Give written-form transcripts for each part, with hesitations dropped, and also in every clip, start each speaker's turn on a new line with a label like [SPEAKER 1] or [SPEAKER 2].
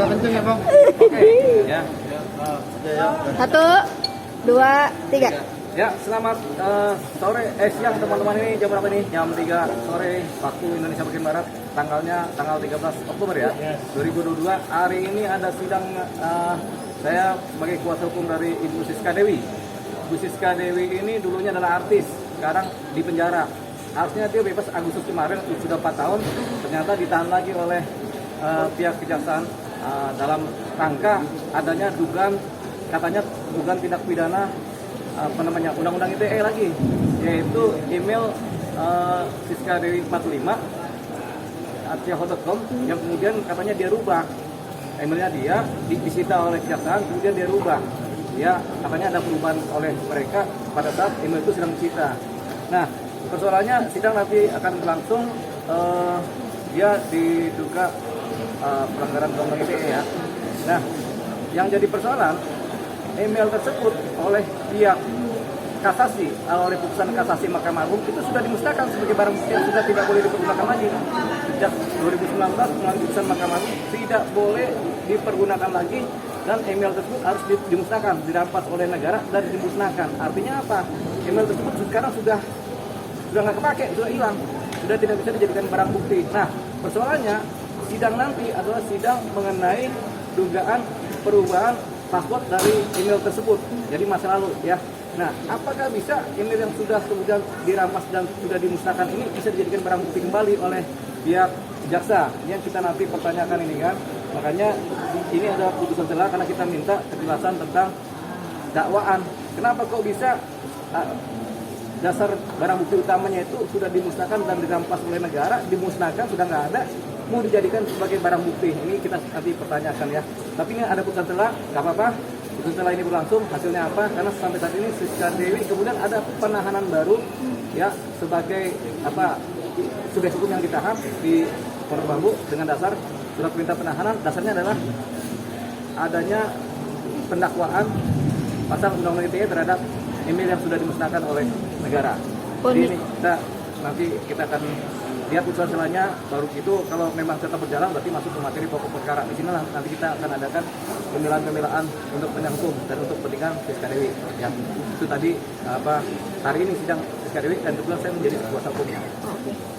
[SPEAKER 1] kenceng ya bang. Oke. Ya.
[SPEAKER 2] Satu, dua, tiga.
[SPEAKER 1] Ya, selamat siang teman-teman. Ini jam berapa nih? Jam 3 sore waktu Indonesia bagian Barat. Tanggal 13 Oktober ya, 2022. Hari ini ada sidang saya sebagai kuasa hukum dari Ibu Siska Dewi. Ibu Siska Dewi ini dulunya adalah artis, sekarang di penjara. Harusnya dia bebas Agustus kemarin, sudah 4 tahun. Ternyata ditahan lagi oleh pihak kejaksaan dalam rangka adanya dugaan tindak pidana undang-undang ITE lagi, yaitu email Siska Dewi 45@yahoo.com yang kemudian katanya dia rubah emailnya, dia disita oleh kejaksaan, kemudian dia rubah, ya katanya ada perubahan oleh mereka pada saat email itu sedang disita. Nah, persoalannya sidang nanti akan berlangsung, dia diduga pelanggaran undang-undang ITE ya. Nah, yang jadi persoalan, email tersebut oleh pihak kasasi, oleh putusan kasasi Mahkamah Agung itu sudah dimusnahkan sebagai barang bukti yang sudah tidak boleh dipergunakan lagi. Sejak 2019 melalui putusan Mahkamah Agung tidak boleh dipergunakan lagi, dan email tersebut harus dimusnahkan, dirampas oleh negara dan dimusnahkan. Artinya apa? Email tersebut sekarang sudah nggak kepake, sudah hilang, sudah tidak bisa dijadikan barang bukti. Nah, persoalannya sidang nanti adalah sidang mengenai dugaan perubahan password dari email tersebut, jadi masa lalu ya. Nah, apakah bisa email yang sudah kemudian dirampas dan sudah dimusnahkan ini bisa dijadikan barang bukti kembali oleh pihak jaksa? Yang kita nanti pertanyakan ini kan. Makanya ini ada putusan selah karena kita minta kejelasan tentang dakwaan. Kenapa kok bisa dasar barang bukti utamanya itu sudah dimusnahkan dan dirampas oleh negara, dimusnahkan sudah nggak ada, mau dijadikan sebagai barang bukti? Ini kita nanti pertanyakan ya. Tapi ini ada putusan selah, nggak apa-apa. Putusan selah ini berlangsung, hasilnya apa? Karena sampai saat ini Siska Dewi kemudian ada penahanan baru ya sebagai subjek hukum yang ditahan di Pondok Bambu dengan dasar surat perintah penahanan. Dasarnya adalah adanya pendakwaan pasal undang-undang ITE terhadap email yang sudah dimusnahkan oleh negara. Jadi ini kita akan lihat putusan selanya, baru itu kalau memang tetap berjalan berarti masuk ke materi pokok perkara. Di sinilah nanti kita akan adakan pembelaan untuk penegak hukum dan untuk kepentingan Siska Dewi. Ya, itu tadi hari ini sidang Siska Dewi dan kebetulan saya menjadi kuasa hukumnya.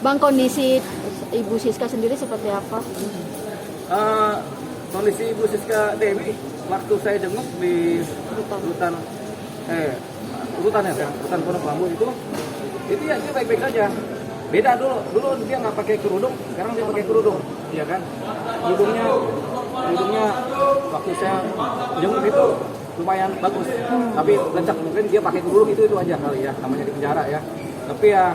[SPEAKER 2] Bang, kondisi Ibu Siska sendiri seperti apa?
[SPEAKER 1] Kondisi Ibu Siska Dewi waktu saya jenguk di rutan Pondok Bambu itu ya dia baik-baik saja. Beda dulu dia nggak pakai kerudung, sekarang dia pakai kerudung, ya kan? Kerudungnya waktu saya jenguk itu lumayan bagus, tapi lencak, mungkin dia pakai kerudung itu aja kali ya, namanya di penjara ya. Tapi ya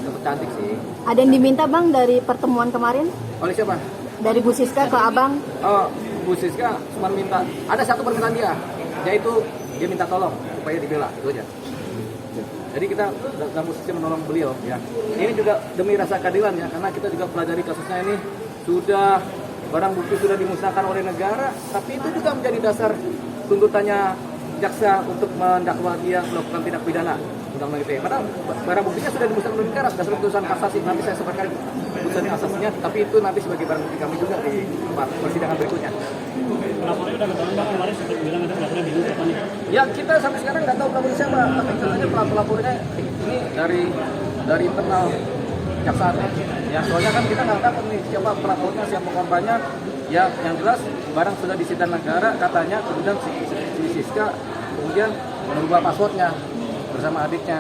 [SPEAKER 1] tetap cantik sih. Ada
[SPEAKER 2] yang diminta Bang dari pertemuan kemarin?
[SPEAKER 1] Oleh siapa?
[SPEAKER 2] Dari Bu Siska ke Abang.
[SPEAKER 1] Oh, Bu Siska cuma minta, ada satu permintaan dia, yaitu dia minta tolong supaya dibela, itu aja. Jadi kita dalam posisi menolong beliau ya. Ini juga demi rasa keadilan ya, karena kita juga pelajari kasusnya ini, sudah barang bukti sudah dimusnahkan oleh negara, tapi itu juga menjadi dasar tuntutannya jaksa untuk mendakwa dia melakukan tindak pidana undang-undang ITE. Padahal barang buktinya sudah dimusnahkan oleh negara, dasar putusan kasasi. Nanti saya sebutkan putusan kasasinya, tapi itu nanti sebagai barang bukti kami juga di persidangan berikutnya.
[SPEAKER 3] Pelapornya udah ketahuan Bang, kemarin sempat bilang ada pelapornya bingung siapa nih?
[SPEAKER 1] Ya, kita sampai sekarang nggak tahu pelapornya siapa, tapi katanya pelapornya ini dari internal jaksa. Ya, soalnya kan kita nggak tahu nih siapa pelapornya, siapa korbannya. Ya, yang jelas barang sudah disita negara katanya, kemudian si Siska kemudian merubah passwordnya bersama adiknya.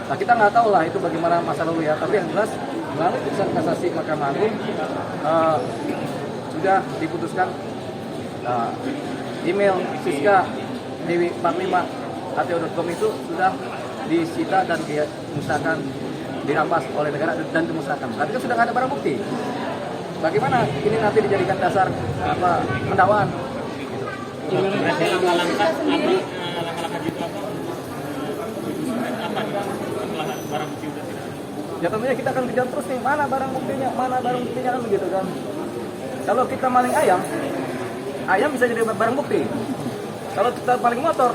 [SPEAKER 1] Nah, kita nggak tahu lah itu bagaimana masa lalu ya, tapi yang jelas melalui putusan kasasi Mahkamah Agung sudah diputuskan email Siska Dewi 45@yahoo.com itu sudah disita dan dimusnahkan, dirampas oleh negara dan dimusnahkan. Tapi kan sudah nggak ada barang bukti. Bagaimana ini nanti dijadikan dasar pendakwaan? Gitu.
[SPEAKER 3] Langkah-langkah gitu apa setelah barang bukti sudah tidak?
[SPEAKER 1] Ya tentunya kita akan kejar terus nih, mana barang buktinya kan begitu kan. Kalau kita maling ayam bisa jadi barang bukti. Kalau kita paling motor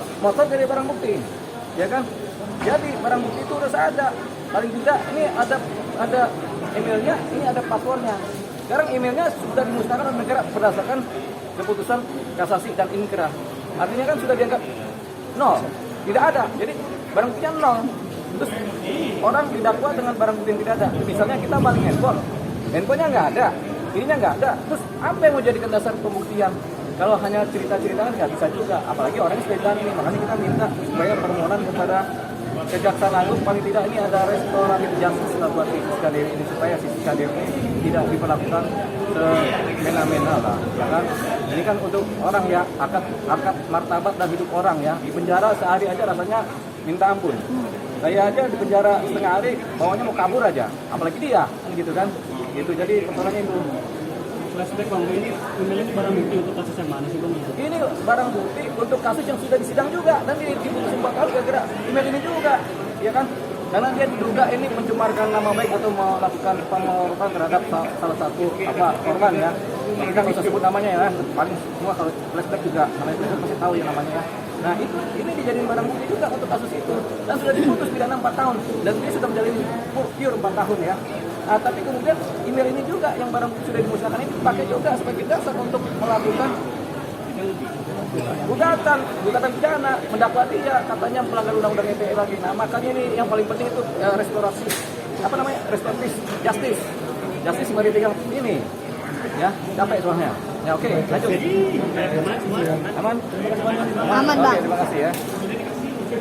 [SPEAKER 1] jadi barang bukti, ya kan? Jadi barang bukti itu udah ada. Paling tidak ini ada emailnya, ini ada passwordnya. Sekarang emailnya sudah dimusnahkan oleh negara berdasarkan keputusan kasasi dan inkrah. Artinya kan sudah dianggap nol, tidak ada. Jadi barang buktinya nol. Terus orang didakwa dengan barang bukti yang tidak ada. Misalnya kita maling handphonenya nggak ada, ininya nggak ada. Terus apa yang mau jadikan dasar pembuktian? Kalau hanya cerita-cerita kan nggak bisa juga. Apalagi orangnya sudah ditangani. Makanya kita minta supaya permohonan kepada Kejaksaan Agung paling tidak ini ada restoratif justice lah buat si KDRT ini, supaya si KDRT tidak diperlakukan semena-mena lah, ya kan? Ini kan untuk orang ya, akad martabat dan hidup orang ya. Di penjara sehari aja rasanya minta ampun. Saya aja di penjara setengah hari, bawahnya mau kabur aja, apalagi dia, kan gitu kan? Gitu. Jadi persoalannya itu.
[SPEAKER 3] Flashback bang, ini email ini barang bukti untuk kasus yang mana sih bang?
[SPEAKER 1] Ini barang bukti untuk kasus yang sudah disidang juga dan diputus 4 tahun gara-gara email ini juga, ya kan? Karena dia diduga ini mencemarkan nama baik atau melakukan pemorotan terhadap salah satu korban ya. Kita nggak usah sebut namanya ya, paling semua kalau flashback juga, karena itu pasti tahu ya namanya ya. Nah ini dijadiin barang bukti juga untuk kasus itu dan sudah diputus pidana 4 tahun dan dia sudah menjalani pure 4 tahun ya. Nah, tapi kemudian email ini juga yang barang bukti sudah dimusnahkan ini dipakai juga sebagai dasar untuk melakukan gugatan pidana, mendakwa dia katanya melanggar undang-undang ITE lagi. Nah makanya ini yang paling penting itu restorasi restoratif justice mari tinggal ini ya, capek soalnya ya. Oke, lanjut. Aman.
[SPEAKER 2] Aman, Bang.
[SPEAKER 1] Oke, terima kasih ya.